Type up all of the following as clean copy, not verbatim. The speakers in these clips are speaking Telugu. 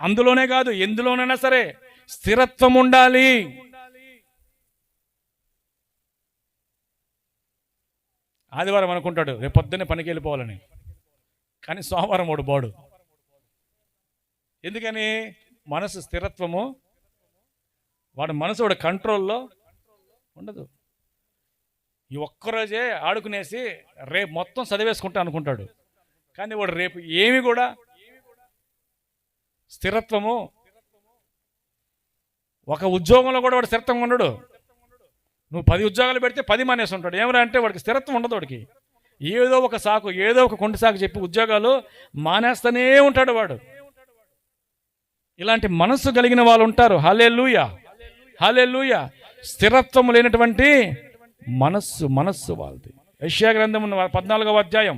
అందులోనే కాదు, ఎందులోనైనా సరే స్థిరత్వం ఉండాలి. ఆదివారం అనుకుంటాడు రేపు పొద్దున్నే పనికి వెళ్ళిపోవాలని, కానీ సోమవారం వాడు బాడు. ఎందుకని? మనసు స్థిరత్వము, వాడు మనసు వాడు కంట్రోల్లో ఉండదు. ఈ ఒక్కరోజే ఆడుకునేసి రేపు మొత్తం చదివేసుకుంటా అనుకుంటాడు, కానీ వాడు రేపు ఏమి కూడా స్థిరత్వము, ఒక ఉద్యోగంలో కూడా వాడు స్థిరత్వం ఉండడు. నువ్వు 10 ఉద్యోగాలు పెడితే 10 మానేసి ఉంటాడు. ఏమరా అంటే వాడికి స్థిరత్వం ఉండదు. వాడికి ఏదో ఒక సాకు, ఏదో ఒక కొండ సాకు చెప్పి ఉద్యోగాలు మానేస్తూనే ఉంటాడు వాడు. ఇలాంటి మనస్సు కలిగిన వాళ్ళు ఉంటారు. హల్లెలూయా, హల్లెలూయా. స్థిరత్వం లేనటువంటి మనస్సు వాళ్ళది. యెషయా గ్రంథం 14వ అధ్యాయం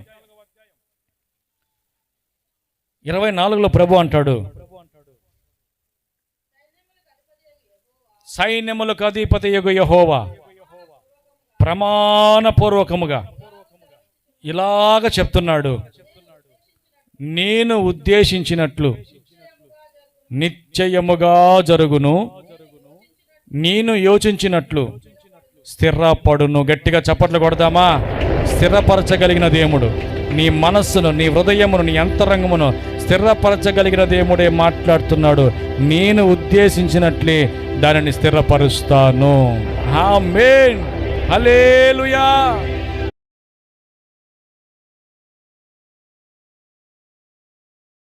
24లో ప్రభు అంటాడు, సైన్యములకు అధిపతియగు యెహోవా ప్రమాణపూర్వకముగా ఇలాగ చెప్తున్నాడు, నేను ఉద్దేశించినట్లు నిశ్చయముగా జరుగును, నేను యోచించినట్లు స్థిరపడును. గట్టిగా చప్పట్లు కొడదామా? స్థిరపరచగలిగిన దేవుడు నీ మనస్సును, నీ హృదయమును, నీ అంతరంగమును స్థిరపరచగలిగిన దేవుడే మాట్లాడుతున్నాడు. నేను ఉద్దేశించినట్లే దానిని స్థిరపరుస్తాను. ఆమేన్, హల్లెలూయా.